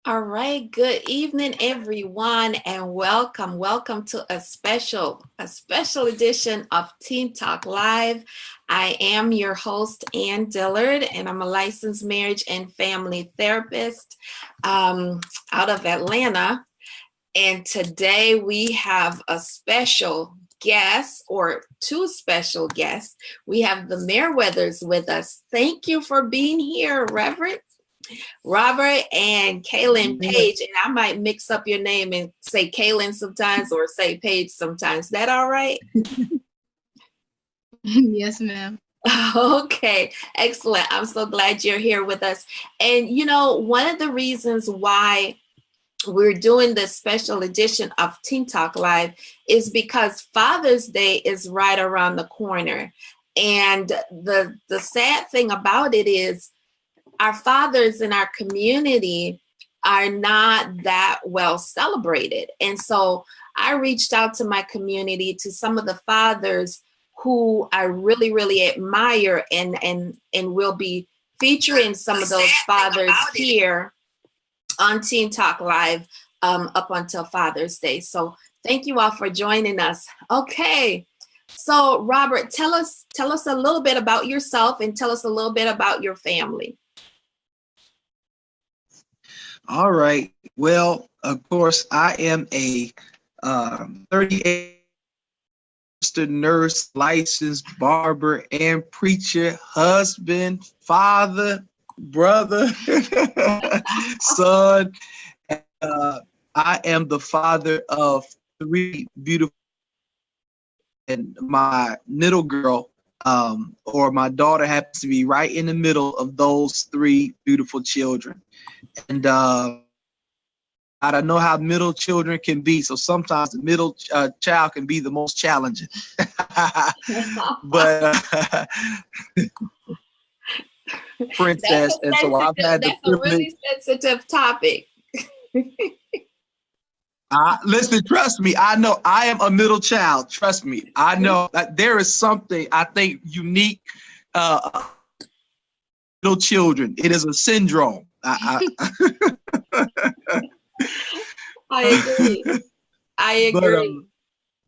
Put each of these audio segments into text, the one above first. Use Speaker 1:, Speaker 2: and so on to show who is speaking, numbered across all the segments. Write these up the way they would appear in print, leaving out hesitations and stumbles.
Speaker 1: All right, good evening, everyone, and welcome to a special edition of Teen Talk Live. I am your host, Ann Dillard, and I'm a licensed marriage and family therapist out of Atlanta. And today we have a special guest, or two special guests. We have the Merriwethers with us. Thank you for being here, Reverend Robert and Kalynn Paige, and I might mix up your name and say Kailyn sometimes or say Paige sometimes. Is that all right?
Speaker 2: Yes, ma'am.
Speaker 1: Okay, excellent. I'm so glad you're here with us. And one of the reasons why we're doing this special edition of Teen Talk Live is because Father's Day is right around the corner. And the sad thing about it is our fathers in our community are not that well celebrated. And so I reached out to my community, to some of the fathers who I really, really admire, and will be featuring some of those fathers here on Teen Talk Live up until Father's Day. So thank you all for joining us. Okay. So Robert, tell us a little bit about yourself and tell us a little bit about your family.
Speaker 3: All right. Well, of course, I am a 38 nurse, licensed barber, and preacher, husband, father, brother, son. I am the father of three beautiful, and my middle girl, or my daughter, happens to be right in the middle of those three beautiful children. And I don't know how middle children can be, so sometimes the middle child can be the most challenging. But princess, and so I've had the privilege.
Speaker 1: That's a really sensitive topic.
Speaker 3: Listen, trust me, I know I am a middle child. Trust me, I know that there is something I think unique middle children. It is a syndrome. I
Speaker 1: agree. I agree.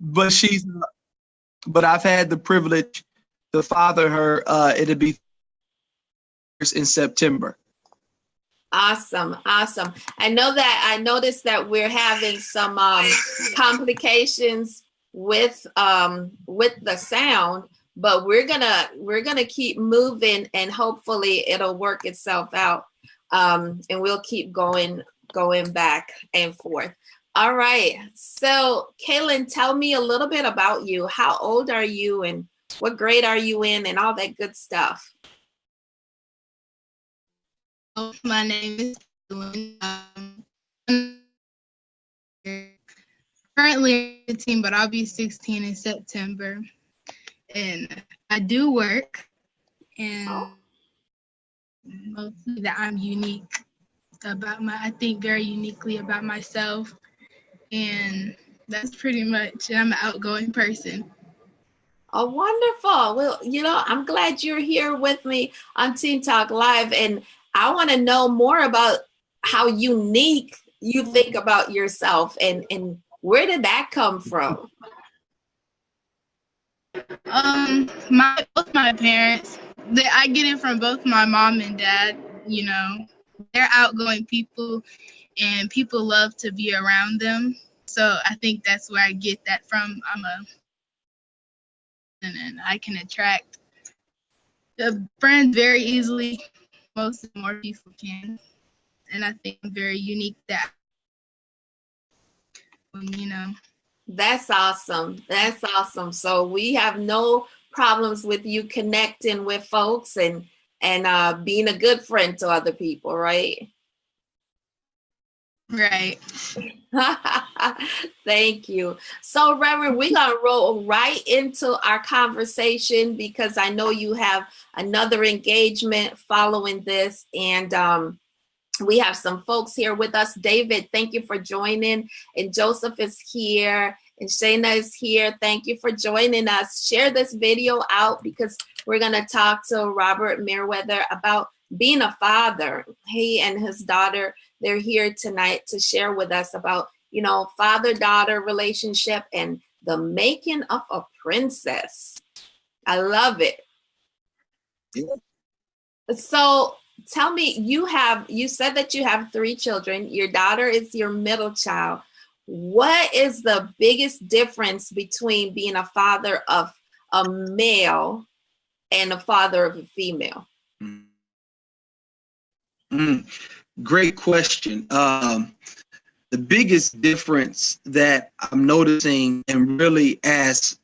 Speaker 3: But I've had the privilege to father her. It'll be in September.
Speaker 1: Awesome. I noticed that we're having some complications with the sound, but we're gonna keep moving, and hopefully it'll work itself out. And we'll keep going back and forth. All right. So Kailyn, tell me a little bit about you. How old are you and what grade are you in and all that good stuff?
Speaker 2: My name is Kailyn. Currently 15, but I'll be 16 in September. And I do work, and mostly that I'm unique about I think very uniquely about myself, and that's pretty much it. I'm an outgoing person.
Speaker 1: Oh, wonderful. Well, I'm glad you're here with me on Teen Talk Live, and I want to know more about how unique you think about yourself, and where did that come from?
Speaker 2: Both my parents, I get it from both my mom and dad. They're outgoing people, and people love to be around them. So I think that's where I get that from. And I can attract the friends very easily. Most more people can, and I think I'm very unique that.
Speaker 1: That's awesome. So we have no problems with you connecting with folks and being a good friend to other people, right?
Speaker 2: Right.
Speaker 1: Thank you. So, Reverend, we're going to roll right into our conversation because I know you have another engagement following this, and we have some folks here with us. David, thank you for joining, and Joseph is here, and Shayna is here. Thank you for joining us. Share this video out because we're going to talk to Robert Merriwether about being a father, he and his daughter, they're here tonight to share with us about, you know, father-daughter relationship and the making of a princess. I love it.
Speaker 3: Yeah.
Speaker 1: So tell me, you said that you have 3 children. Your daughter is your middle child. What is the biggest difference between being a father of a male and a father of a female?
Speaker 3: Great question. The biggest difference that I'm noticing, and really as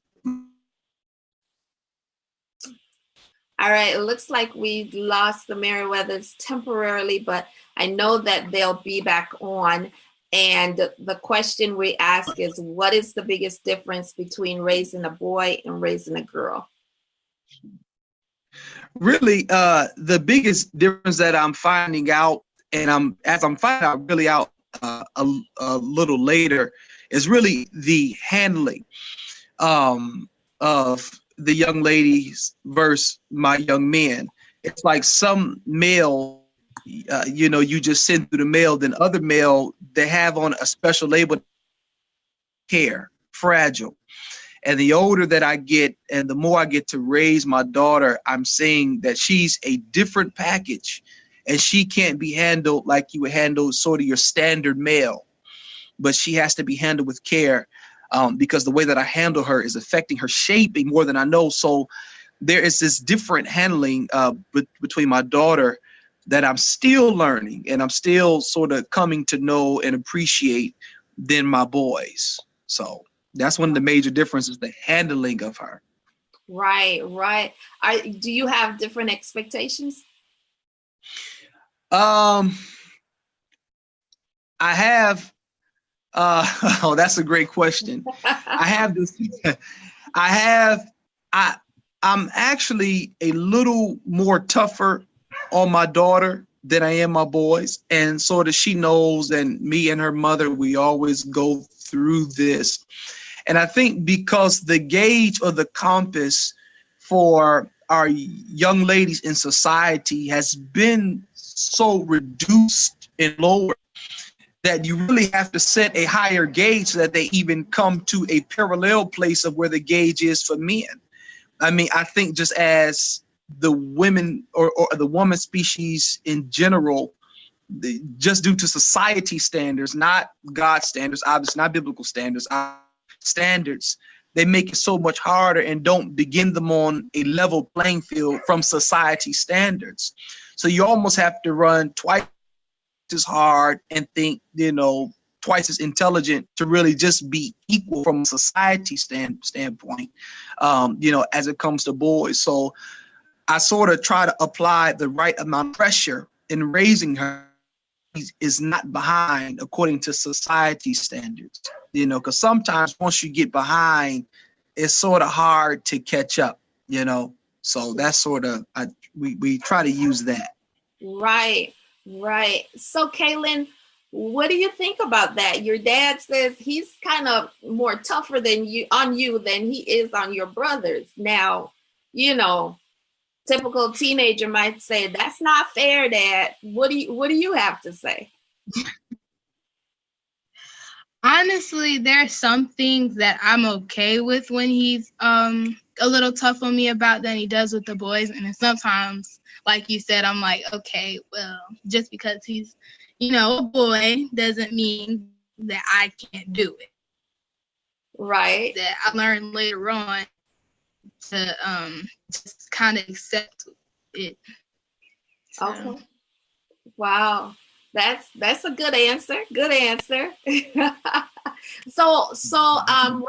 Speaker 1: all right, it looks like we lost the Merriwethers temporarily, but I know that they'll be back on. And the question we ask is, what is the biggest difference between raising a boy and raising a girl?
Speaker 3: really the biggest difference that I'm finding out, and I'm finding out really out a little later, is really the handling of the young ladies versus my young men. It's like some male, you just send through the mail, then other male, they have on a special label, care, fragile. And the older that I get and the more I get to raise my daughter, I'm seeing that she's a different package, and she can't be handled like you would handle sort of your standard male, but she has to be handled with care. Because the way that I handle her is affecting her shaping more than I know. So there is this different handling between my daughter that I'm still learning, and I'm still sort of coming to know and appreciate than my boys. So that's one of the major differences, the handling of her.
Speaker 1: Right. Do you have different expectations?
Speaker 3: I have. Oh, that's a great question. I have this. I'm actually a little more tougher on my daughter than I am my boys, and sort of she knows, and me and her mother, we always go through this. And I think because the gauge or the compass for our young ladies in society has been so reduced and lowered, that you really have to set a higher gauge so that they even come to a parallel place of where the gauge is for men. I mean, I think just as the women or the woman species in general, just due to society standards, not God standards, obviously not biblical standards, they make it so much harder and don't begin them on a level playing field from society standards. So you almost have to run twice as hard and think, twice as intelligent to really just be equal from a society standpoint, as it comes to boys. So I sort of try to apply the right amount of pressure in raising her is not behind according to society standards, because sometimes once you get behind, it's sort of hard to catch up, so that's sort of, we try to use that.
Speaker 1: Right. So Kailyn, what do you think about that? Your dad says he's kind of more tougher than you than he is on your brothers. Now, typical teenager might say, that's not fair, Dad. What do you have to say?
Speaker 2: Honestly, there's some things that I'm okay with when he's a little tough on me about than he does with the boys. And then sometimes, like you said, I'm like, okay, well, just because he's, a boy doesn't mean that I can't do it.
Speaker 1: Right.
Speaker 2: That I learned later on to just kind of accept it.
Speaker 1: So. Okay. Wow. That's a good answer. Good answer. So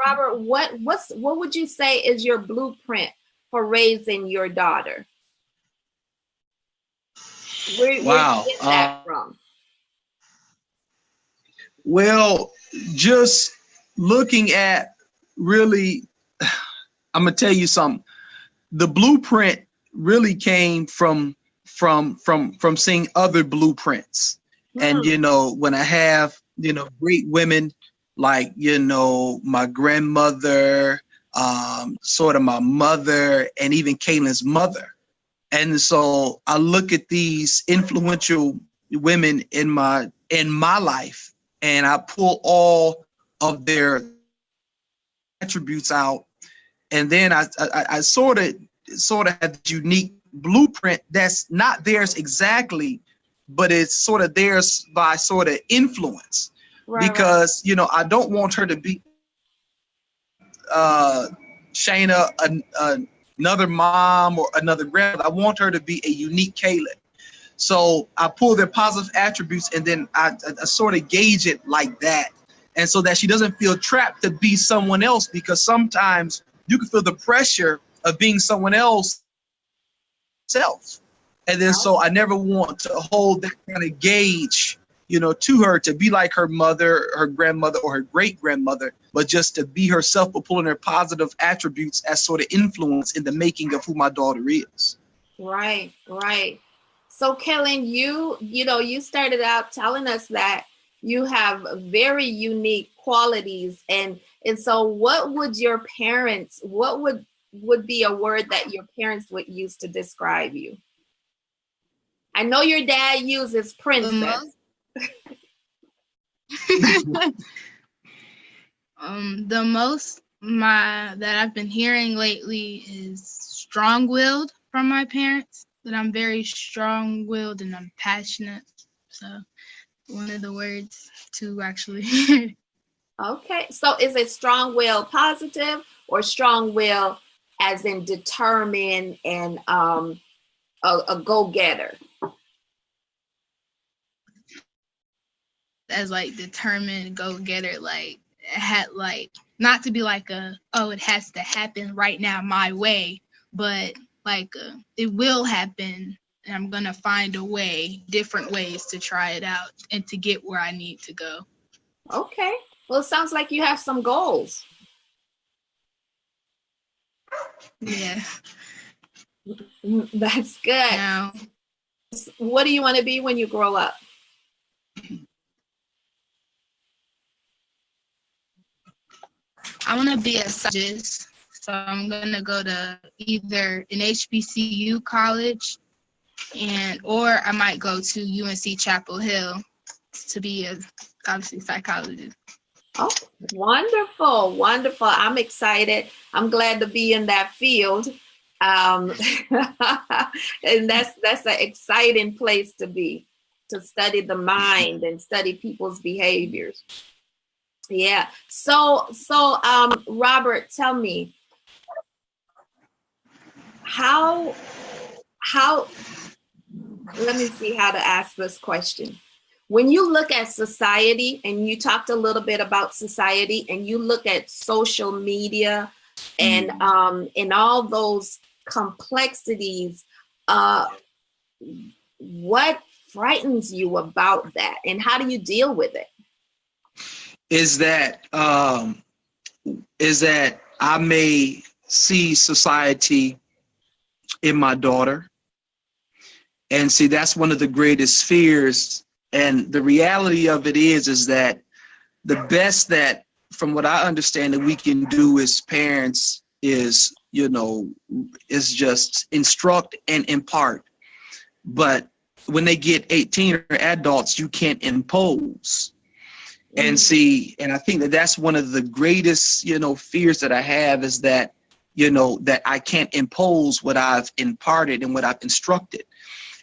Speaker 1: Robert, what would you say is your blueprint for raising your daughter? Where did you get that from?
Speaker 3: Well, just looking at really, I'm gonna tell you something. The blueprint really came from seeing other blueprints. And, when I have, great women like, my grandmother, sort of my mother, and even Kaylyn's mother. And so I look at these influential women in my life, and I pull all of their attributes out, and then I sort of have this unique blueprint that's not theirs exactly, but it's sort of theirs by sort of influence. Right, because you know, I don't want her to be Shayna, another mom or another grandmother. I want her to be a unique Kailyn. So I pull their positive attributes, and then I sort of gauge it like that. And so that she doesn't feel trapped to be someone else, because sometimes you can feel the pressure of being someone else self. And then so I never want to hold that kind of gauge, you know, to her to be like her mother, her grandmother, or her great grandmother, but just to be herself, but pulling her positive attributes as sort of influence in the making of who my daughter is.
Speaker 1: Right, right. So Kailyn, you started out telling us that you have very unique qualities, and so what would your parents, what would be a word that your parents would use to describe you? I know your dad uses princess.
Speaker 2: The most that I've been hearing lately is strong-willed from my parents, that I'm very strong-willed and I'm passionate. So one of the words too, actually.
Speaker 1: Okay, so is it strong-willed positive or strong-willed as in determined and a go-getter?
Speaker 2: As like determined, go-getter, like had like not to be like it has to happen right now my way, but like it will happen, and I'm gonna find a way, different ways to try it out and to get where I need to go.
Speaker 1: Okay, well, it sounds like you have some goals.
Speaker 2: Yeah,
Speaker 1: that's good.
Speaker 2: Now,
Speaker 1: what do you want to be when you grow up?
Speaker 2: I want to be a scientist, so I'm going to go to either an HBCU college, or I might go to UNC Chapel Hill to be obviously psychologist.
Speaker 1: Oh, wonderful, wonderful. I'm excited. I'm glad to be in that field. And that's an exciting place to be, to study the mind and study people's behaviors. Yeah. So, Robert, tell me how, let me see how to ask this question. When you look at society, and you talked a little bit about society, and you look at social media and all those complexities, what frightens you about that, and how do you deal with it?
Speaker 3: Is that I may see society in my daughter, and see, that's one of the greatest fears. And the reality of it is that the best that, from what I understand, that we can do as parents is, is just instruct and impart. But when they get 18 or adults, you can't impose. And see, and I think that that's one of the greatest, fears that I have, is that, that I can't impose what I've imparted and what I've instructed.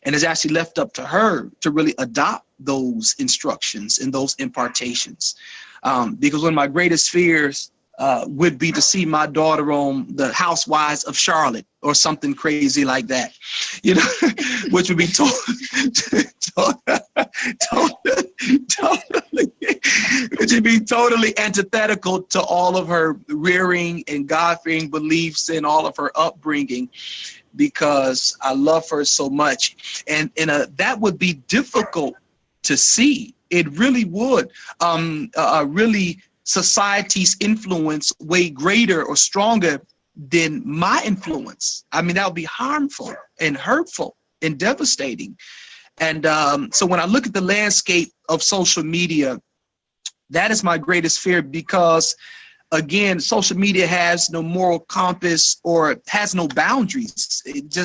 Speaker 3: And it's actually left up to her to really adopt those instructions and those impartations. Because one of my greatest fears would be to see my daughter on the Housewives of Charlotte or something crazy like that, which would be totally antithetical to all of her rearing and God-fearing beliefs and all of her upbringing, because I love her so much. And that would be difficult to see. It really would. Really, society's influence way greater or stronger than my influence. I mean, that would be harmful and hurtful and devastating. And so when I look at the landscape of social media, that is my greatest fear, because again, social media has no moral compass or has no boundaries. It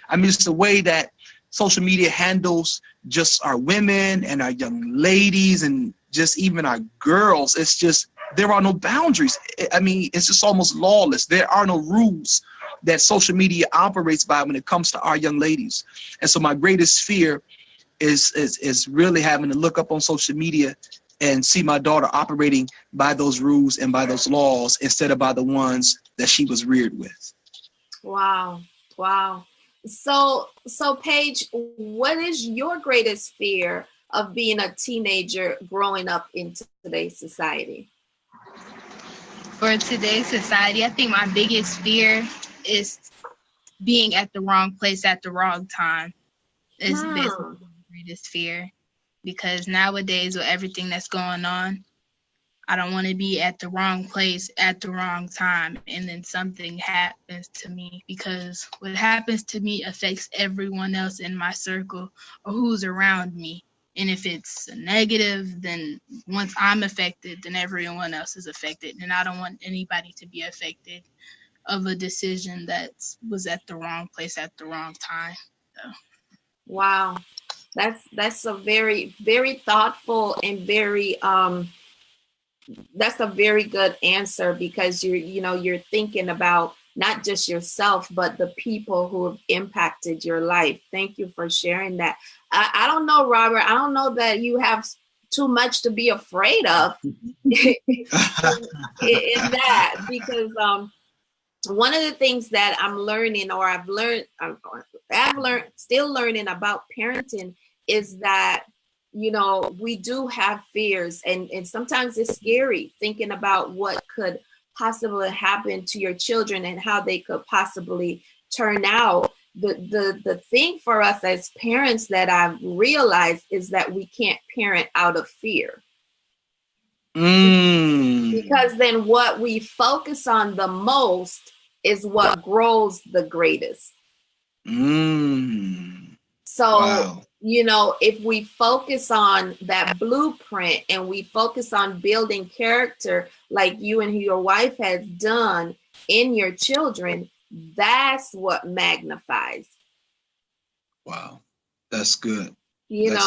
Speaker 3: I mean, it's the way that social media handles just our women and our young ladies and just even our girls. It's just, there are no boundaries. I mean, it's just almost lawless. There are no rules that social media operates by when it comes to our young ladies. And so my greatest fear is really having to look up on social media and see my daughter operating by those rules and by those laws instead of by the ones that she was reared with.
Speaker 1: Wow. Wow. So Paige, what is your greatest fear of being a teenager growing up in today's society?
Speaker 2: For today's society, I think my biggest fear is being at the wrong place at the wrong time. It's basically my greatest fear, because nowadays with everything that's going on, I don't want to be at the wrong place at the wrong time and then something happens to me, because what happens to me affects everyone else in my circle or who's around me. And if it's a negative, then once I'm affected, then everyone else is affected. And I don't want anybody to be affected of a decision that was at the wrong place at the wrong time. So.
Speaker 1: Wow. That's a very, very thoughtful and very that's a very good answer, because you're thinking about not just yourself, but the people who have impacted your life. Thank you for sharing that. I don't know, Robert, I don't know that you have too much to be afraid of in that, because one of the things that I'm learning, or I've learned, still learning about parenting, is that we do have fears, and sometimes it's scary thinking about what could possibly happen to your children and how they could possibly turn out. The thing for us as parents that I've realized is that we can't parent out of fear. Because then what we focus on the most is what grows the greatest. So,
Speaker 3: wow.
Speaker 1: If we focus on that blueprint and we focus on building character like you and your wife has done in your children, that's what magnifies.
Speaker 3: Wow. That's good.
Speaker 1: Good.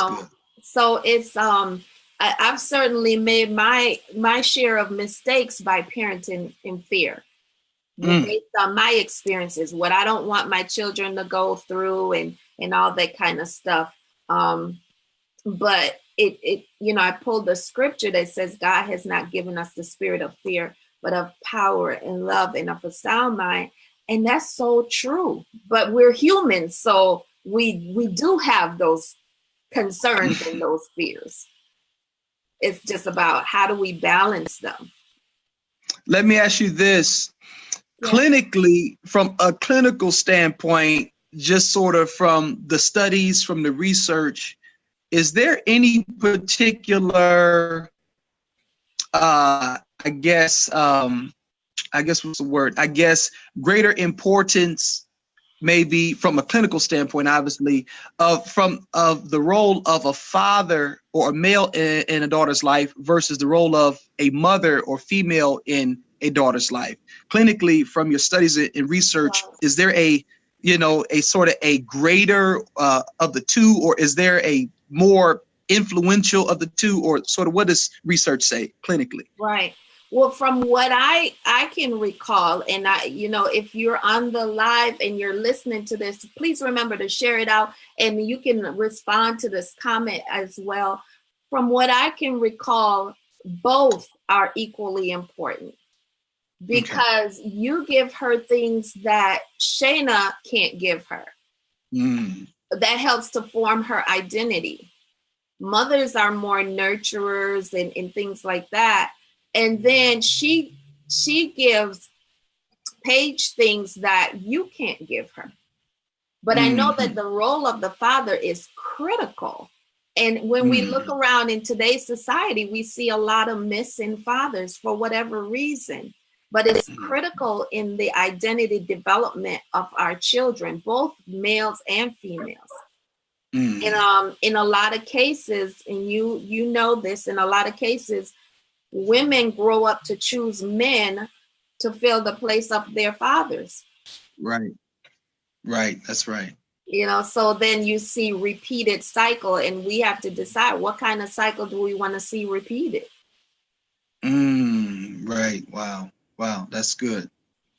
Speaker 1: So it's, I've certainly made my share of mistakes by parenting in fear. Based on my experiences, what I don't want my children to go through and all that kind of stuff. But I pulled the scripture that says God has not given us the spirit of fear, but of power and love and of a sound mind. And that's so true. But we're humans, so we do have those concerns and those fears. It's just about how do we balance them.
Speaker 3: Let me ask you this. Yeah. Clinically, from a clinical standpoint, just sort of from the studies, from the research, is there any particular, greater importance, maybe from a clinical standpoint, obviously, of the role of a father or a male in a daughter's life versus the role of a mother or female in a daughter's life? Clinically, from your studies and research, is there a sort of a greater of the two, or is there a more influential of the two, or sort of what does research say clinically? Right.
Speaker 1: Well, from what I can recall, and if you're on the live and you're listening to this, please remember to share it out, and you can respond to this comment as well. From what I can recall, both are equally important, because you give her things that Shayna can't give her. That helps to form her identity. Mothers are more nurturers and things like that. And then she gives Paige things that you can't give her. But I know that the role of the father is critical. And when we look around in today's society, we see a lot of missing fathers for whatever reason. But it's critical in the identity development of our children, both males and females. And in a lot of cases, and you know this, in a lot of cases, women grow up to choose men to fill the place of their fathers.
Speaker 3: Right. Right. That's right.
Speaker 1: You know, so then you see repeated cycle, and we have to decide what kind of cycle do we want to see repeated.
Speaker 3: Right. Wow. Wow. That's good.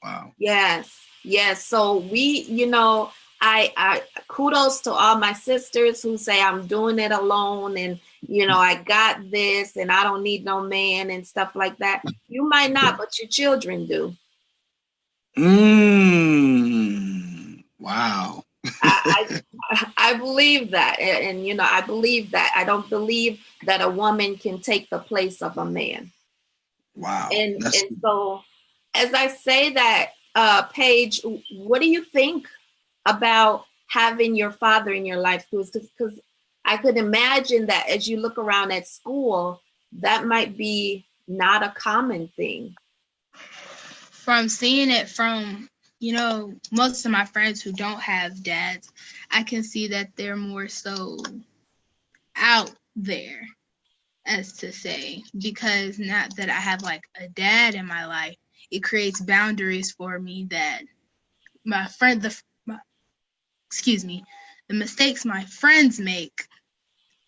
Speaker 3: Wow.
Speaker 1: Yes. Yes. So we, you know, I kudos to all my sisters who say I'm doing it alone, and you know, I got this and I don't need no man and stuff like that. You might not, but your children do.
Speaker 3: Wow.
Speaker 1: I believe that, and you know, I believe that. I don't believe that a woman can take the place of a man.
Speaker 3: Wow.
Speaker 1: And so, as I say that, Paige, what do you think about having your father in your life? Because I could imagine that as you look around at school, that might be not a common thing.
Speaker 2: From seeing it from, you know, most of my friends who don't have dads, I can see that they're more so out there, as to say, because now that I have like a dad in my life, it creates boundaries for me that the mistakes my friends make,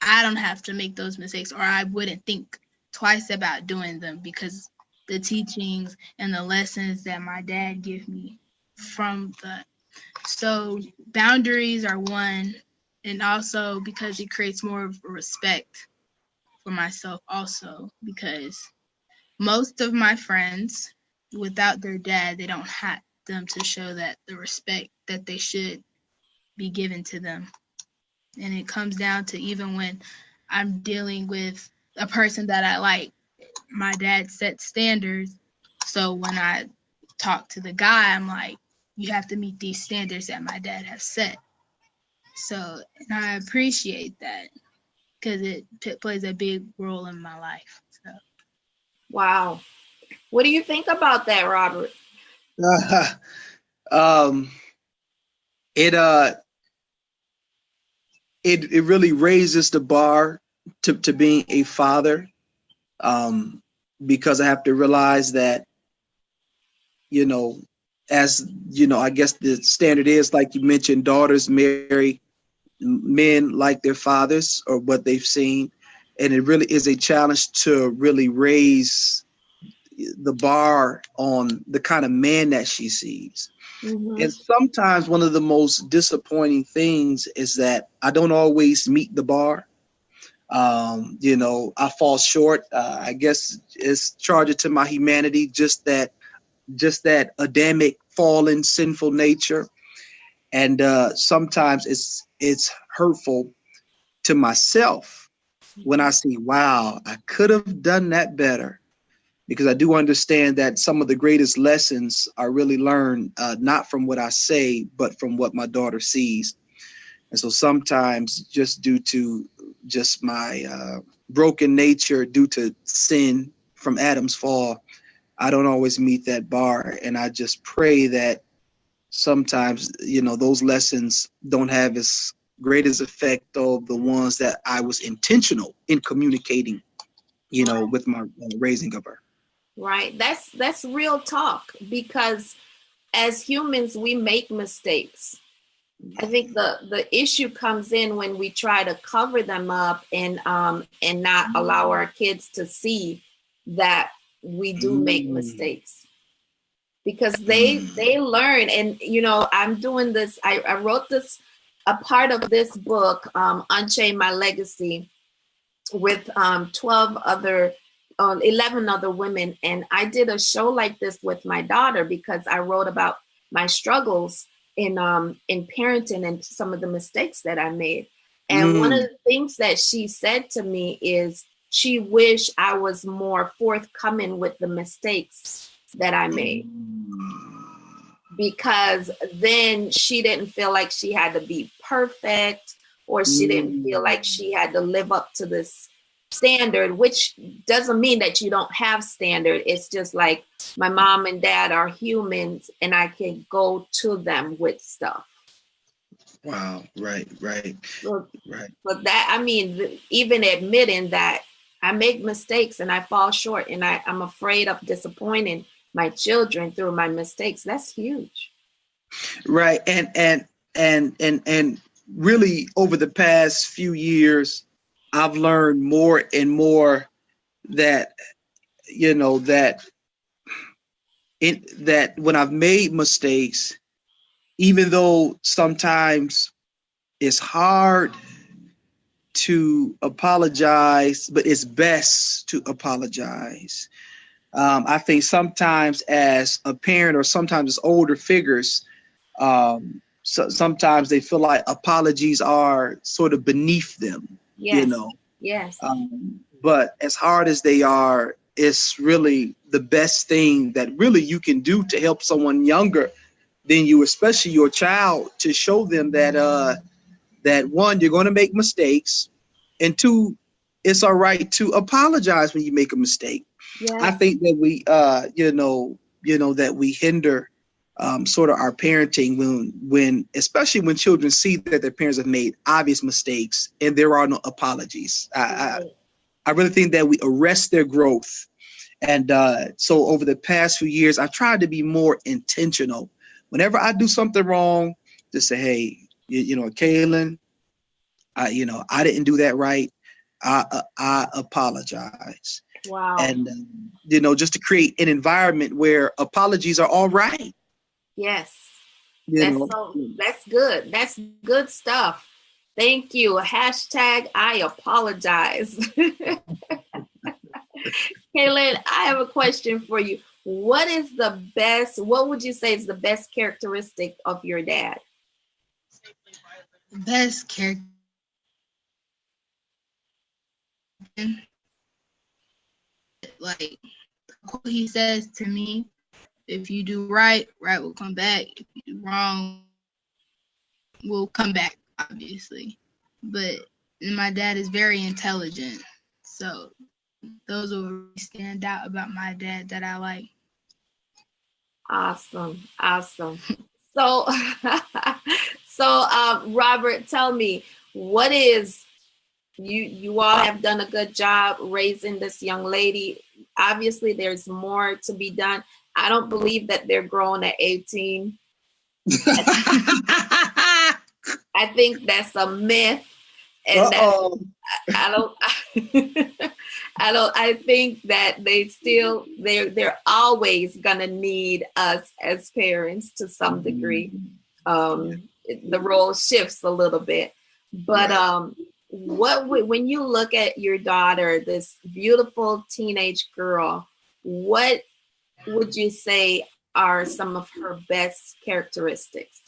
Speaker 2: I don't have to make those mistakes, or I wouldn't think twice about doing them because the teachings and the lessons that my dad gave me from that. So boundaries are one, and also because it creates more of a respect for myself also, because most of my friends, without their dad, they don't have them to show that the respect that they should be given to them. And it comes down to even when I'm dealing with a person that I like, my dad sets standards. So when I talk to the guy, I'm like, you have to meet these standards that my dad has set. So, and I appreciate that because it plays a big role in my life. So.
Speaker 1: Wow. What do you think about that, Robert?
Speaker 3: It really raises the bar to being a father, because I have to realize that, you know, as you know, I guess the standard is, like you mentioned, daughters marry men like their fathers or what they've seen, and it really is a challenge to really raise the bar on the kind of man that she sees.
Speaker 1: Mm-hmm.
Speaker 3: And sometimes one of the most disappointing things is that I don't always meet the bar. You know, I fall short. I guess it's charged to my humanity, just that Adamic fallen sinful nature. And sometimes it's hurtful to myself when I see, wow, I could have done that better. Because I do understand that some of the greatest lessons are really learned not from what I say, but from what my daughter sees. And so sometimes, just due to just my broken nature, due to sin from Adam's fall, I don't always meet that bar. And I just pray that sometimes, you know, those lessons don't have as great as effect of the ones that I was intentional in communicating, you know, with my raising of her.
Speaker 1: Right. That's real talk, because as humans, we make mistakes. I think the issue comes in when we try to cover them up and not allow our kids to see that we do make mistakes, because they learn. And you know, I'm doing this. I wrote this, a part of this book, Unchain My Legacy, with 11 other women. And I did a show like this with my daughter because I wrote about my struggles in parenting and some of the mistakes that I made. And one of the things that she said to me is she wished I was more forthcoming with the mistakes that I made, because then she didn't feel like she had to be perfect, or she didn't feel like she had to live up to this standard, which doesn't mean that you don't have standard. It's just like my mom and dad are humans and I can go to them with stuff.
Speaker 3: Wow. Right.
Speaker 1: So that, I mean, even admitting that I make mistakes and I fall short, and I'm afraid of disappointing my children through my mistakes. That's huge.
Speaker 3: Right. And really over the past few years, I've learned more and more that, that when I've made mistakes, even though sometimes it's hard to apologize, but it's best to apologize. I think sometimes as a parent or sometimes as older figures, sometimes they feel like apologies are sort of beneath them,
Speaker 1: Yes. Yes.
Speaker 3: But as hard as they are, it's really the best thing that really you can do to help someone younger than you, especially your child, to show them that that one, you're going to make mistakes, and two, it's all right to apologize when you make a mistake. Yes. I think that we, that we hinder sort of our parenting when, especially when children see that their parents have made obvious mistakes and there are no apologies. I really think that we arrest their growth. And so over the past few years, I've tried to be more intentional. Whenever I do something wrong, to say, hey, Kailyn, I didn't do that right. I apologize.
Speaker 1: Wow.
Speaker 3: And, just to create an environment where apologies are all right.
Speaker 1: Yes. That's good. That's good stuff. Thank you. Hashtag I apologize. Kailyn, I have a question for you. What would you say is the best characteristic of your dad?
Speaker 2: Best character. Like what he says to me, if you do right, right will come back. If you do wrong, will come back, obviously. But my dad is very intelligent. So those will really stand out about my dad that I like.
Speaker 1: Awesome. So, Robert, tell me, what is, you all have done a good job raising this young lady. Obviously, there's more to be done. I don't believe that they're grown at 18. I think that's a myth. And I think that they're always gonna need us as parents to some degree. The role shifts a little bit, but when you look at your daughter, this beautiful teenage girl, what would you say are some of her best characteristics?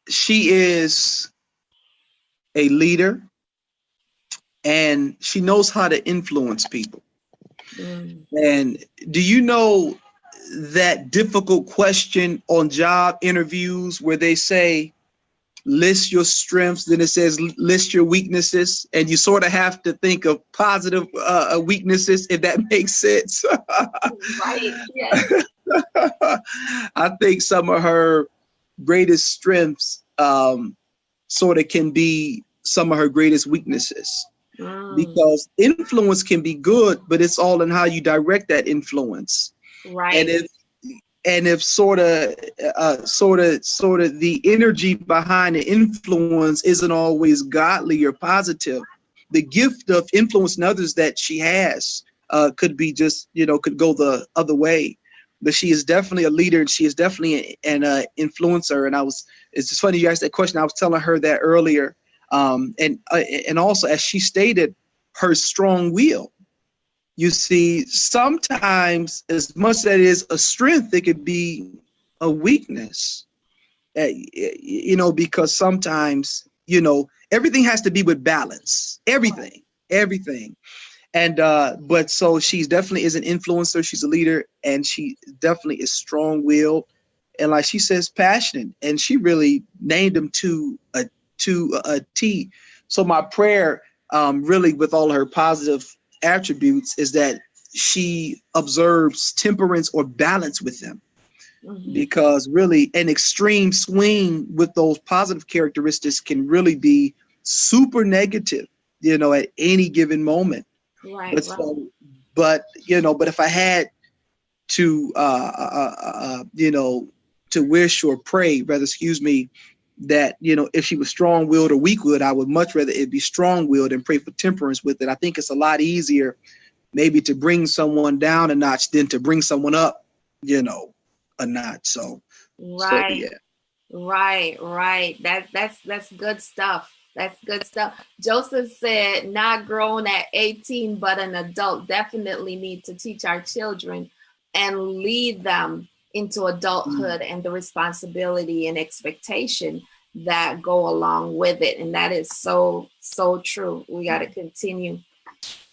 Speaker 3: She is a leader, and she knows how to influence people. And do you know that difficult question on job interviews where they say, list your strengths, then it says list your weaknesses, and you sort of have to think of positive weaknesses, if that makes sense.
Speaker 1: Right, yes.
Speaker 3: I think some of her greatest strengths sort of can be some of her greatest weaknesses, because influence can be good, but it's all in how you direct that influence.
Speaker 1: Right.
Speaker 3: And if sort of the energy behind the influence isn't always godly or positive, the gift of influencing others that she has could be just, could go the other way. But she is definitely a leader, and she is definitely an influencer. And it's just funny you asked that question. I was telling her that earlier. And also, as she stated, her strong will. You see, sometimes as much as that is a strength, it could be a weakness, because sometimes, everything has to be with balance, everything. And, but so she's definitely is an influencer. She's a leader, and she definitely is strong-willed. And like she says, passionate, and she really named them to a T. So my prayer, really with all her positive attributes, is that she observes temperance or balance with them. because really an extreme swing with those positive characteristics can really be super negative, at any given moment.
Speaker 1: Right.
Speaker 3: But if I had to, to wish or pray, rather, excuse me, that, if she was strong-willed or weak-willed, I would much rather it be strong-willed and pray for temperance with it. I think it's a lot easier maybe to bring someone down a notch than to bring someone up, a notch. So,
Speaker 1: right.
Speaker 3: So, yeah.
Speaker 1: Right. That's good stuff. That's good stuff. Joseph said, not grown at 18, but an adult. Definitely need to teach our children and lead them into adulthood and the responsibility and expectation that go along with it. And that is so true. We got to continue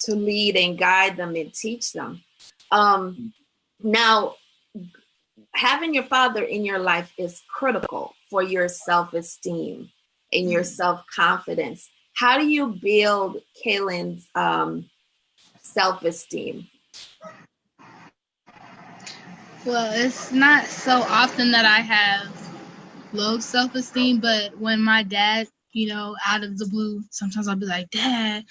Speaker 1: to lead and guide them and teach them. Now, having your father in your life is critical for your self-esteem and your self-confidence. How do you build Kailyn's self-esteem?
Speaker 2: Well, it's not so often that I have low self-esteem, but when my dad, out of the blue, sometimes I'll be like, Dad,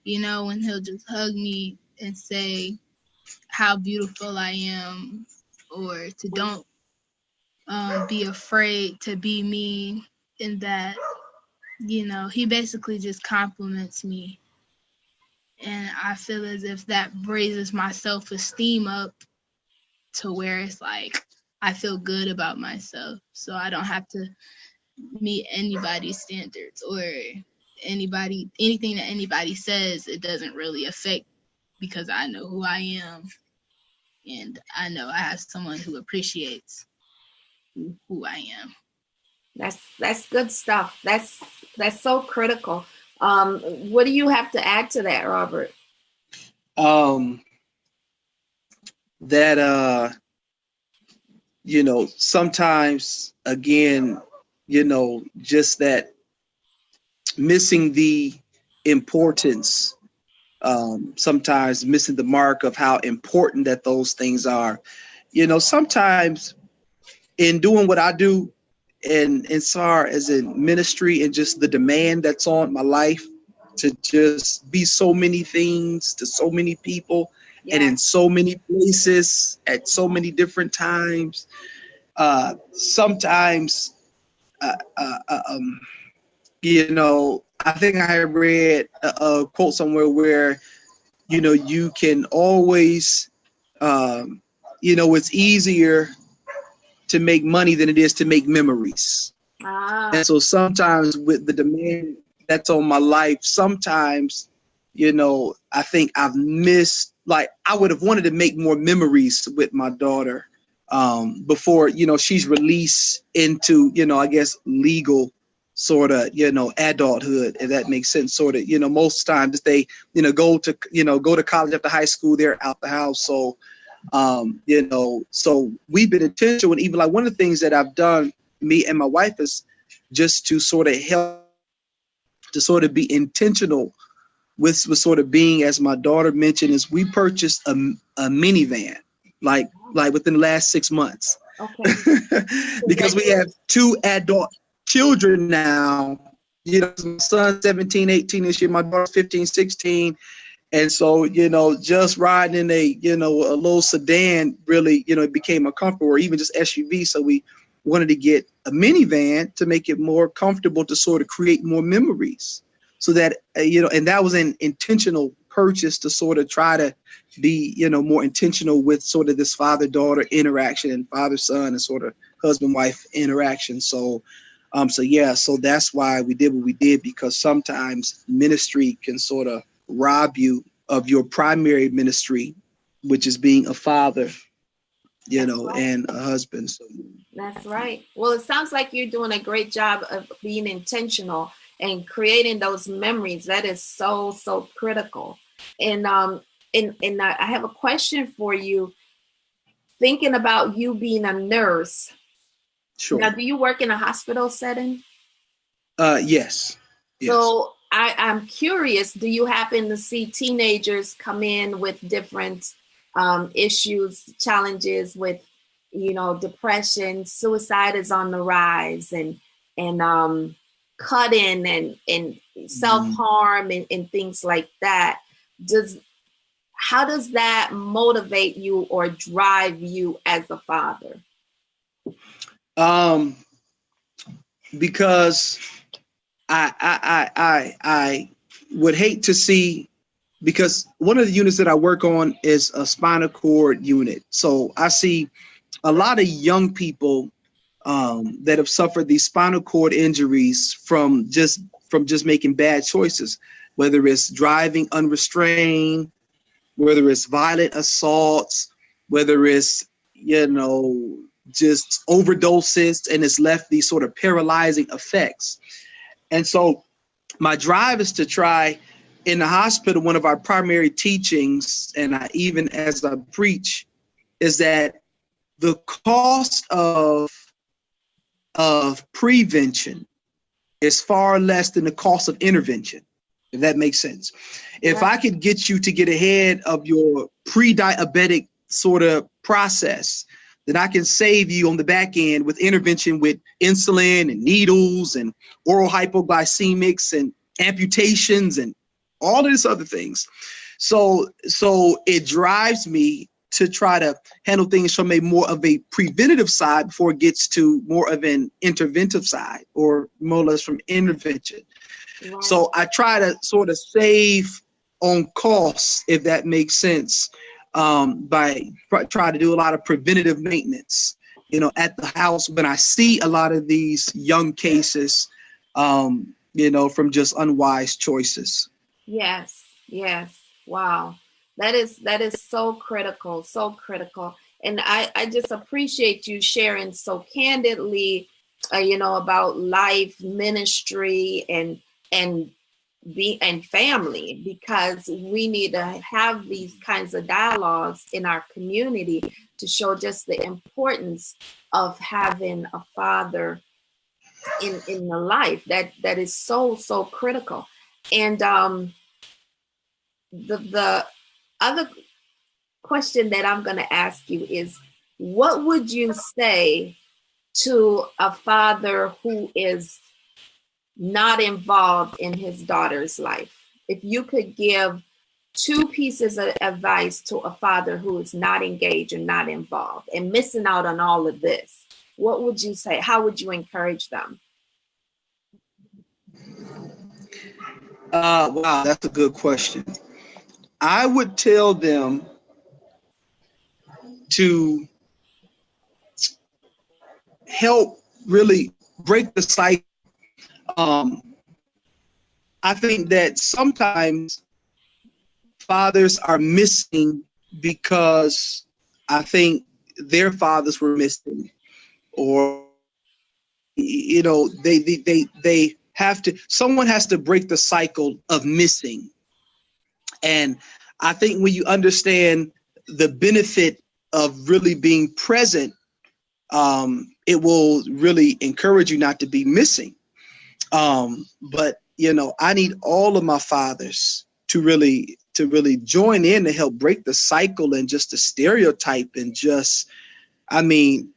Speaker 2: and he'll just hug me and say how beautiful I am, or to don't be afraid to be me, and that, he basically just compliments me. And I feel as if that raises my self-esteem up to where it's like I feel good about myself, so I don't have to meet anybody's standards or anything that anybody says. It doesn't really affect, because I know who I am, and I know I have someone who appreciates who I am.
Speaker 1: That's good stuff. That's so critical. What do you have to add to that, Robert?
Speaker 3: That sometimes, again, just that missing the importance, sometimes missing the mark of how important that those things are. Sometimes in doing what I do, and as far as in ministry and just the demand that's on my life to just be so many things to so many people, and in so many places at so many different times. Sometimes, I think I read a quote somewhere where, you can always, it's easier to make money than it is to make memories. And so sometimes with the demand that's on my life, sometimes, I think I've missed, like, I would have wanted to make more memories with my daughter before, she's released into, I guess, legal sort of, adulthood, if that makes sense. Sort of, most times they, go to college after high school, they're out the house. So, so we've been intentional. And even like one of the things that I've done, me and my wife, is just to sort of help to sort of be intentional with sort of being, as my daughter mentioned, is we purchased a minivan, like within the last 6 months. Okay. Because we have 2 adult children now. My son's 17, 18 this year, my daughter's 15, 16. And so, just riding in a little sedan really, it became a comfort, or even just SUV. So we wanted to get a minivan to make it more comfortable, to sort of create more memories. So that, and that was an intentional purchase to sort of try to be, more intentional with sort of this father-daughter interaction and father-son and sort of husband-wife interaction. So that's why we did what we did, because sometimes ministry can sort of rob you of your primary ministry, which is being a father, and a husband. So
Speaker 1: that's right. Well, it sounds like you're doing a great job of being intentional and creating those memories. That is so critical. And I have a question for you. Thinking about you being a nurse.
Speaker 3: Sure.
Speaker 1: Now, do you work in a hospital setting?
Speaker 3: Yes.
Speaker 1: So I'm curious, do you happen to see teenagers come in with different issues, challenges with, depression, suicide is on the rise, and cutting and self-harm and things like that. How does that motivate you or drive you as a father?
Speaker 3: Because I would hate to see, because one of the units that I work on is a spinal cord unit. So I see a lot of young people that have suffered these spinal cord injuries from just making bad choices, whether it's driving unrestrained, whether it's violent assaults, whether it's, just overdoses, and it's left these sort of paralyzing effects. And so my drive is to try, in the hospital, one of our primary teachings, and even as I preach, is that the cost of prevention is far less than the cost of intervention, if that makes sense. If I could get you to get ahead of your pre-diabetic sort of process, then I can save you on the back end with intervention with insulin and needles and oral hypoglycemics and amputations and all of these other things. So it drives me to try to handle things from a more of a preventative side before it gets to more of an interventive side, or more or less from intervention. Right. So I try to sort of save on costs, if that makes sense, by trying to do a lot of preventative maintenance, at the house when I see a lot of these young cases, from just unwise choices. Yes.
Speaker 1: Wow. That is so critical. And I just appreciate you sharing so candidly, about life, ministry, and family, because we need to have these kinds of dialogues in our community to show just the importance of having a father in the life that is so critical. And the other question that I'm going to ask you is, what would you say to a father who is not involved in his daughter's life? If you could give 2 pieces of advice to a father who is not engaged and not involved and missing out on all of this, what would you say? How would you encourage them?
Speaker 3: Wow, that's a good question. I would tell them to help really break the cycle. I think that sometimes fathers are missing because I think their fathers were missing, or they have to. Someone has to break the cycle of missing, and I think when you understand the benefit of really being present, it will really encourage you not to be missing. But I need all of my fathers to really join in to help break the cycle and just the stereotype, and just, I think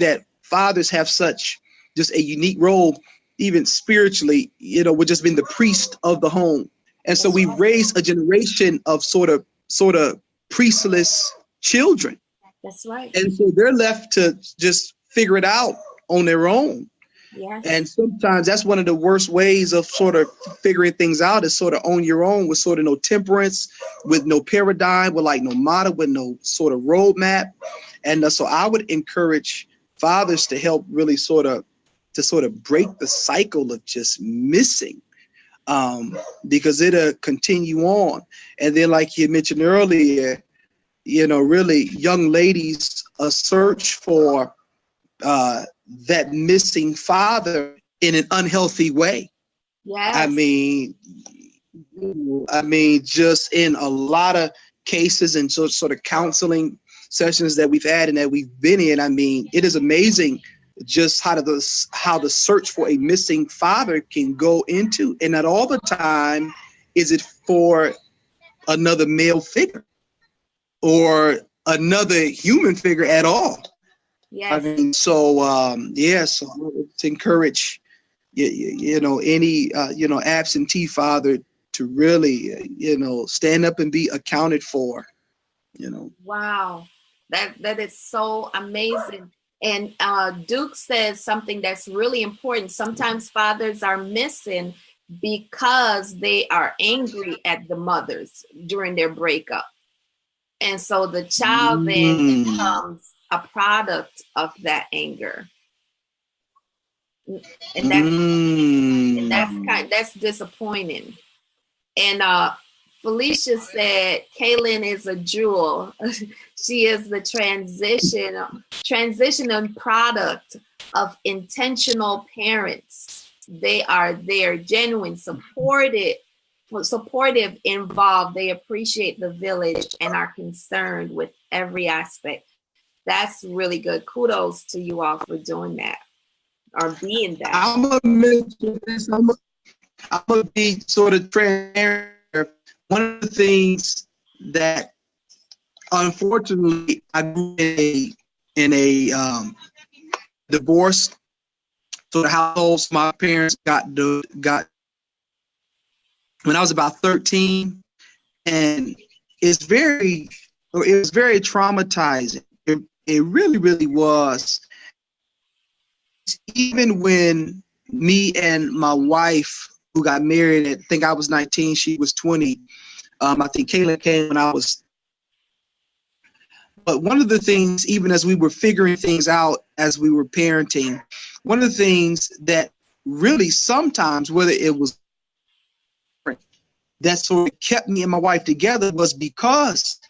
Speaker 3: that fathers have such just a unique role, even spiritually, with just being the priest of the home. And so we raise a generation of sort of priestless children.
Speaker 1: That's right.
Speaker 3: And so they're left to just figure it out on their own.
Speaker 1: Yes.
Speaker 3: And sometimes that's one of the worst ways of sort of figuring things out, is sort of on your own, with sort of no temperance, with no paradigm, with like no model, with no sort of roadmap. And so I would encourage fathers to help really sort of break the cycle of just missing, because it'll continue on. And then, like you mentioned earlier, really young ladies, a search for that missing father in an unhealthy way.
Speaker 1: Yes.
Speaker 3: I mean, just in a lot of cases and sort of counseling sessions that we've had and that we've been in, it is amazing just how the search for a missing father can go into, and not all the time is it for another male figure, or another human figure at all.
Speaker 1: Yes.
Speaker 3: I mean, so to encourage any absentee father to really stand up and be accounted for.
Speaker 1: Wow, that is so amazing. And Duke says something that's really important. Sometimes fathers are missing because they are angry at the mothers during their breakup. And so the child then becomes a product of that anger. And that's disappointing. And Felicia said Kailyn is a jewel. She is the transitioning product of intentional parents. They are there, genuine, supportive, involved. They appreciate the village and are concerned with every aspect. That's really good. Kudos to you all for doing that or being that.
Speaker 3: I'm gonna mention this. I'm gonna be sort of transparent. One of the things that, unfortunately, I grew in a divorce sort of household. My parents got when I was about 13, and it was very traumatizing. It really, really was. Even when me and my wife, who got married, I think I was 19, she was 20. I think Kailyn came when I was. But one of the things, even as we were figuring things out as we were parenting, one of the things that really sometimes, whether it was that sort of kept me and my wife together, was because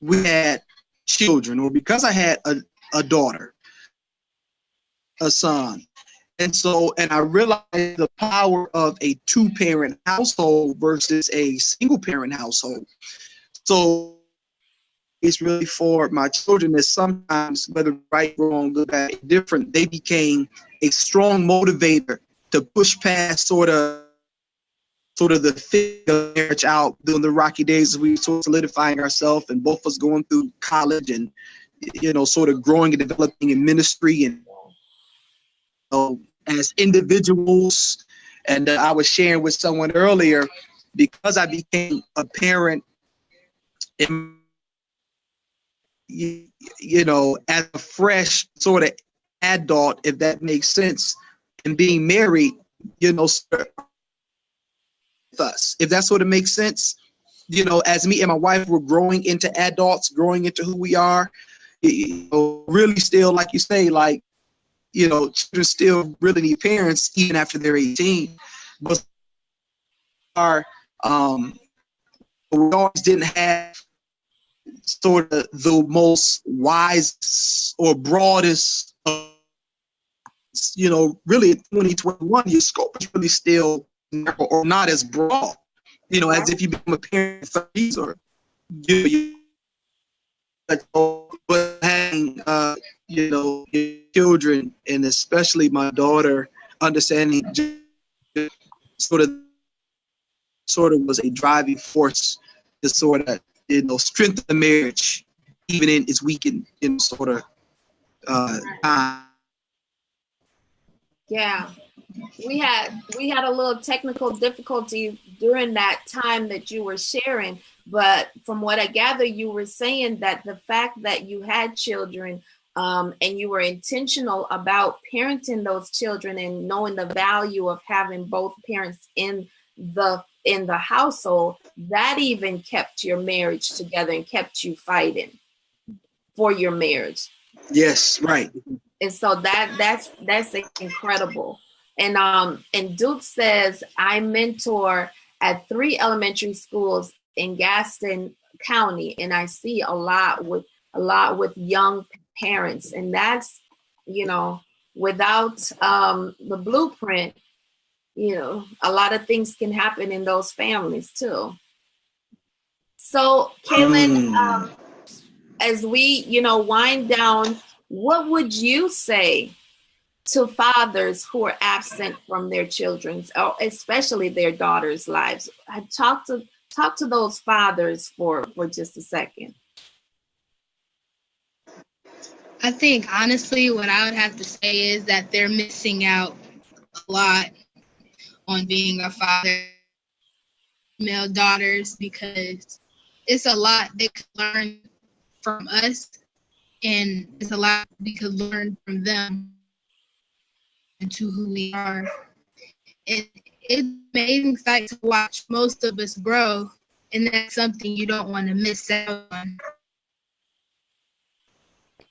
Speaker 3: we had children, or because I had a daughter, a son. And I realized the power of a two-parent household versus a single-parent household. So it's really for my children that sometimes, whether right, wrong, good, bad, different, they became a strong motivator to push past sort of the figure marriage out during the rocky days as we were sort of solidifying ourselves, and both of us going through college and sort of growing and developing in ministry and as individuals. And I was sharing with someone earlier, because I became a parent as a fresh sort of adult, if that makes sense, and being married, with us, if that sort of makes sense, as me and my wife were growing into adults, growing into who we are, really still, like you say, like, children still really need parents even after they're 18. But we always didn't have sort of the most wise or broadest, really in 2021, your scope is really still or not as broad, as if you become a parent in 30s or but having your children, and especially my daughter, understanding sort of was a driving force to sort of strengthen the marriage even in its weakened sort of time.
Speaker 1: Yeah, we had a little technical difficulty during that time that you were sharing, but from what I gather, you were saying that the fact that you had children and you were intentional about parenting those children and knowing the value of having both parents in the household, that even kept your marriage together and kept you fighting for your marriage.
Speaker 3: Yes, right.
Speaker 1: And so that's incredible. And Duke says, I mentor at 3 elementary schools in Gaston County, and I see a lot with young parents, and that's without the blueprint, a lot of things can happen in those families too. So Kailyn, as we wind down, what would you say to fathers who are absent from their children's, or especially their daughters' lives? I talk to those fathers for just a second.
Speaker 2: I think honestly, what I would have to say is that they're missing out a lot on being a father, male daughters, because it's a lot they could learn from us, and it's a lot we could learn from them into who we are. And it's an amazing sight to watch most of us grow, and that's something you don't want to miss out on.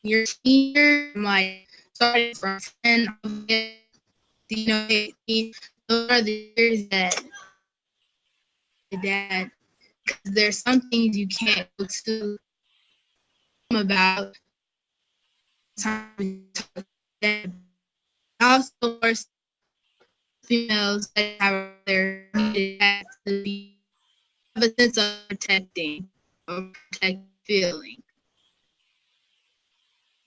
Speaker 2: Your teenager, like starting from 10, you know, those are the years that dad, because there's some things you can't go to about. Also, for females that have their needed to be have a sense of protecting or protect feeling.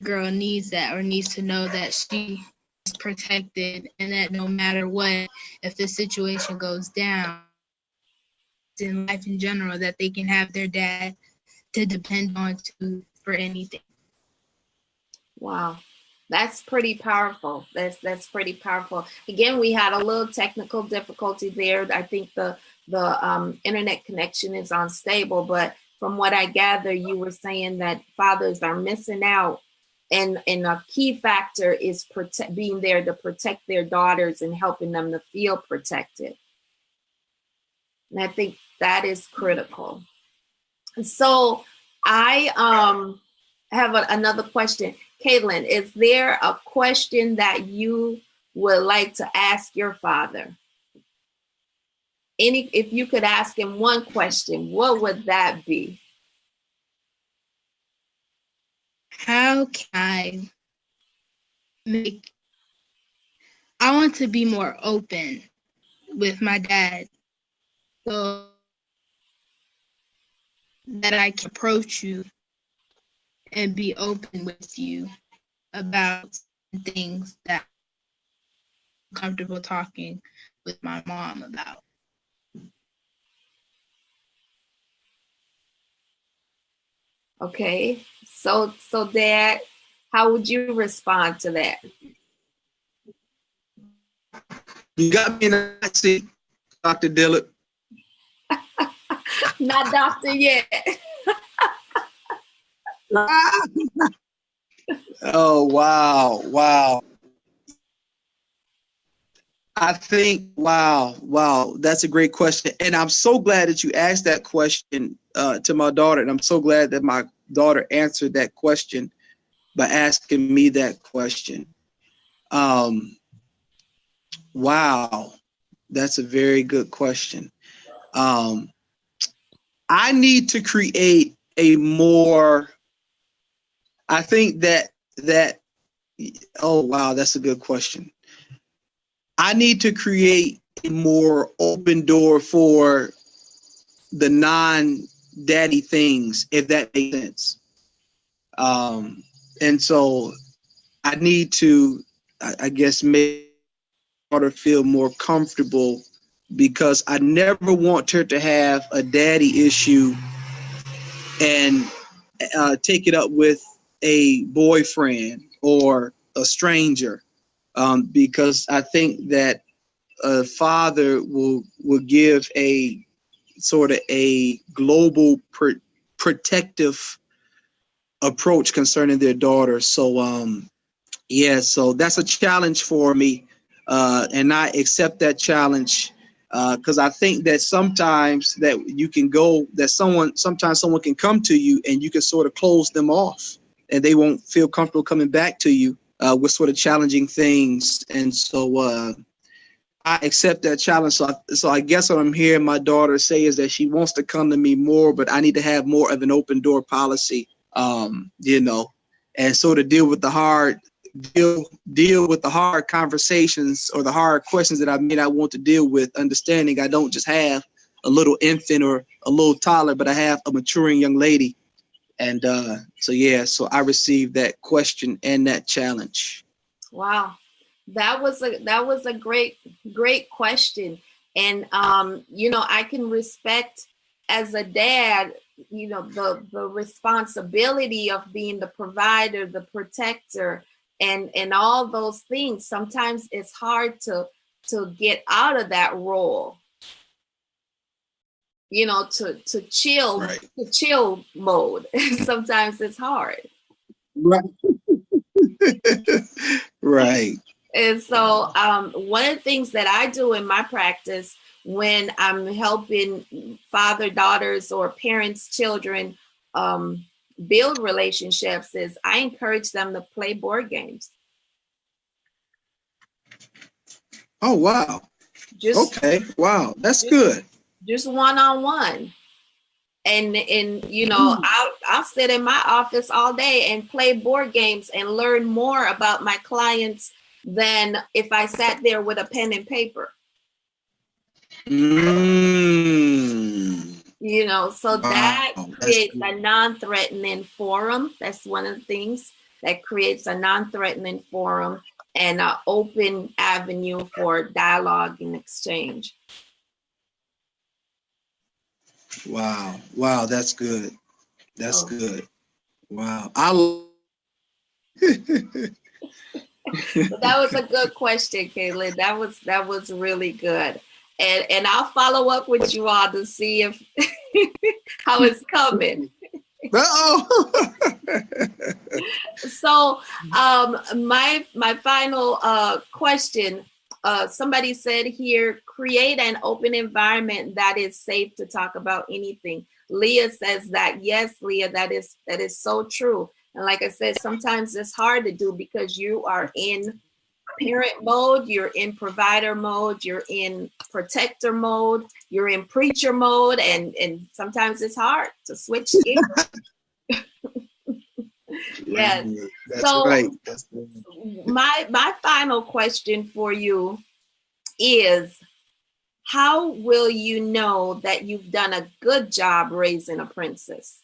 Speaker 2: Girl needs that, or needs to know that she is protected, and that no matter what, if the situation goes down in life in general, that they can have their dad to depend on to for anything.
Speaker 1: Wow. That's pretty powerful. That's pretty powerful. Again, we had a little technical difficulty there. I think the internet connection is unstable, but from what I gather, you were saying that fathers are missing out, and a key factor is being there to protect their daughters and helping them to feel protected. And I think that is critical. So I have another question. Kailyn, is there a question that you would like to ask your father? If you could ask him one question, what would that be?
Speaker 2: How can I want to be more open with my dad so that I can approach you and be open with you about things that I'm comfortable talking with my mom about.
Speaker 1: Okay, so Dad, how would you respond to that?
Speaker 3: You got me in the hot seat, Dr. Dillard.
Speaker 1: Not doctor yet.
Speaker 3: Oh, wow. I think, wow, that's a great question. And I'm so glad that you asked that question to my daughter. And I'm so glad that my daughter answered that question by asking me that question. Wow, that's a very good question. I need to create a more, I think that, oh, wow, that's a good question. I need to create a more open door for the non-daddy things, if that makes sense. And so I need to, I guess, make her feel more comfortable, because I never want her to have a daddy issue and take it up with a boyfriend or a stranger, because I think that a father will give a sort of a global protective approach concerning their daughter. So yeah, so that's a challenge for me, and I accept that challenge, because I think that sometimes that you can go, that sometimes someone can come to you and you can sort of close them off, and they won't feel comfortable coming back to you with sort of challenging things. And so I accept that challenge. So I guess what I'm hearing my daughter say is that she wants to come to me more, but I need to have more of an open door policy, you know, and sort of deal with the hard conversations or the hard questions that I may not want to deal with, understanding I don't just have a little infant or a little toddler, but I have a maturing young lady. And so I received that question and that challenge.
Speaker 1: Wow. That was a great question. And you know, I can respect as a dad the responsibility of being the provider, the protector, and all those things. Sometimes it's hard to get out of that role, to chill,
Speaker 3: Right.
Speaker 1: to chill mode. Sometimes it's hard.
Speaker 3: Right. Right.
Speaker 1: And so one of the things that I do in my practice when I'm helping father daughters or parents children build relationships is I encourage them to play board games.
Speaker 3: Oh, wow. Okay. Wow. That's good.
Speaker 1: Just one-on-one. And I'll sit in my office all day and play board games and learn more about my clients than if I sat there with a pen and paper. So that creates a non-threatening forum. That's one of the things that creates a non-threatening forum and an open avenue for dialogue and exchange.
Speaker 3: Wow. Wow, that's good. That's good. Wow.
Speaker 1: That was a good question, Kailyn. That was really good. And I'll follow up with you all to see if how it's coming. So my final question, somebody said here, create an open environment that is safe to talk about anything. Leah says that. Yes, Leah, that is so true. And like I said, sometimes it's hard to do because you are in parent mode, you're in provider mode, you're in protector mode, you're in preacher mode, and sometimes it's hard to switch in. Yes.
Speaker 3: That's right. That's
Speaker 1: right. My final question for you is, how will you know that you've done a good job raising a princess?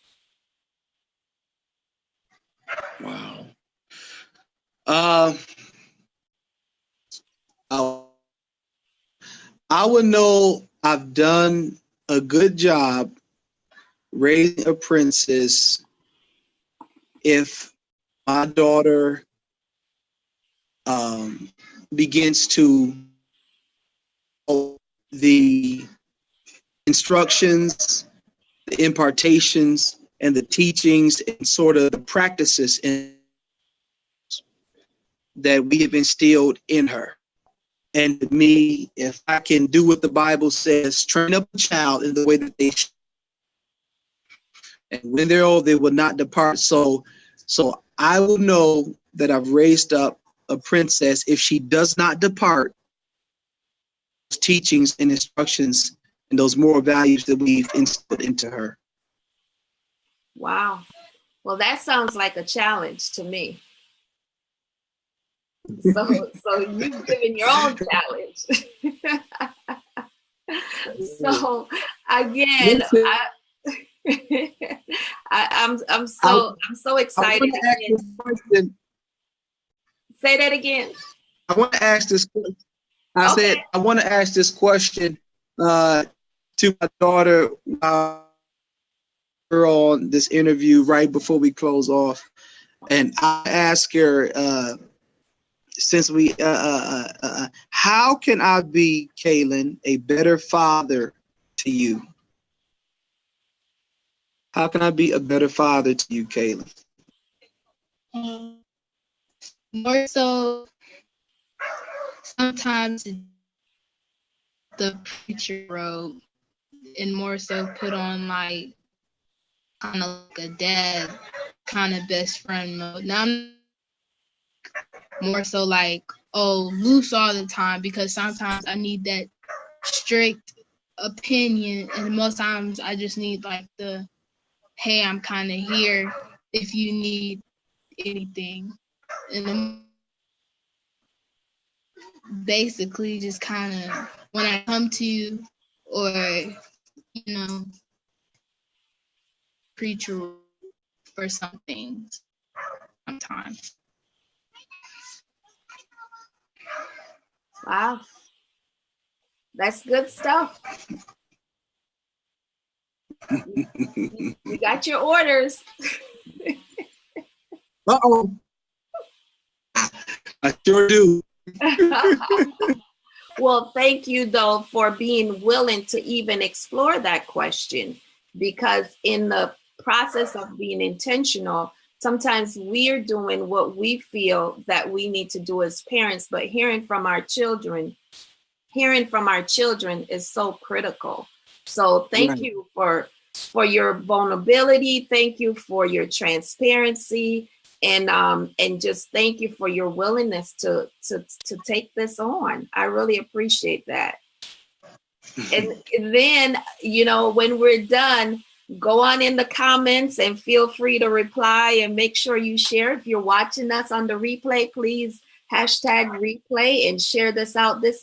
Speaker 3: Wow. I would know I've done a good job raising a princess if my daughter begins to follow the instructions, the impartations, and the teachings and sort of the practices that we have instilled in her. And to me, if I can do what the Bible says, train up a child in the way that they should, and when they're old, they will not depart. So I will know that I've raised up a princess if she does not depart those teachings and instructions and those moral values that we've instilled into her.
Speaker 1: Wow. Well, that sounds like a challenge to me. So you've given your own challenge. So again, I'm so excited. Say that again.
Speaker 3: I want to ask this question. I said I want to ask this question to my daughter on this interview right before we close off, and I ask her since we how can I be, Kailyn, a better father to you? How can I be a better father to you, Kailyn?
Speaker 2: More so, sometimes the preacher robe, and more so put on like kind of like a dad kind of best friend mode. Now I'm more so like, loose all the time, because sometimes I need that strict opinion, and most times I just need like the, hey, I'm kind of here if you need anything. And basically just kind of, when I come to you or, preach for some things sometimes.
Speaker 1: Wow. That's good stuff. You got your orders.
Speaker 3: Uh-oh. I sure do.
Speaker 1: Well, thank you, though, for being willing to even explore that question, because in the process of being intentional, sometimes we're doing what we feel that we need to do as parents, but hearing from our children is so critical. So thank you for your vulnerability. Thank you for your transparency. And just thank you for your willingness to take this on. I really appreciate that. And then, when we're done, go on in the comments and feel free to reply, and make sure you share. If you're watching us on the replay, please #replay and share this out. This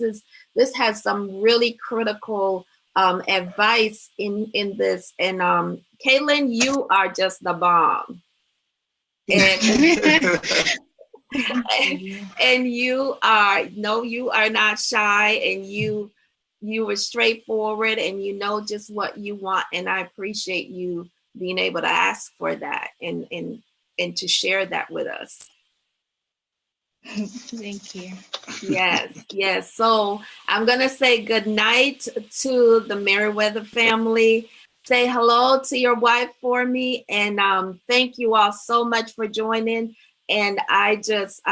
Speaker 1: has some really critical advice in this. And Kailyn, you are just the bomb. And you are not shy, and you were straightforward, and you know just what you want. And I appreciate you being able to ask for that and to share that with us.
Speaker 2: Thank you.
Speaker 1: Yes. So I'm gonna say good night to the Merriwether family. Say hello to your wife for me, and thank you all so much for joining. And I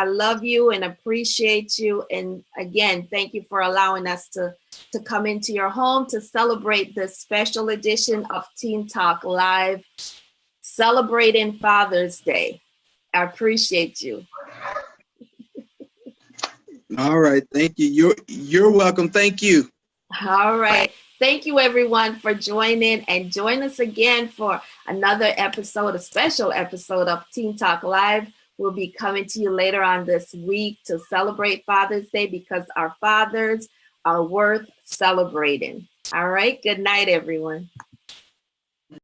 Speaker 1: love you and appreciate you. And again, thank you for allowing us to come into your home to celebrate this special edition of Teen Talk Live, celebrating Father's Day. I appreciate you.
Speaker 3: All right, thank you. You're welcome. Thank you.
Speaker 1: All right. Thank you, everyone, for joining, and join us again for another episode, a special episode of Teen Talk Live. We'll be coming to you later on this week to celebrate Father's Day, because our fathers are worth celebrating. All right. Good night, everyone.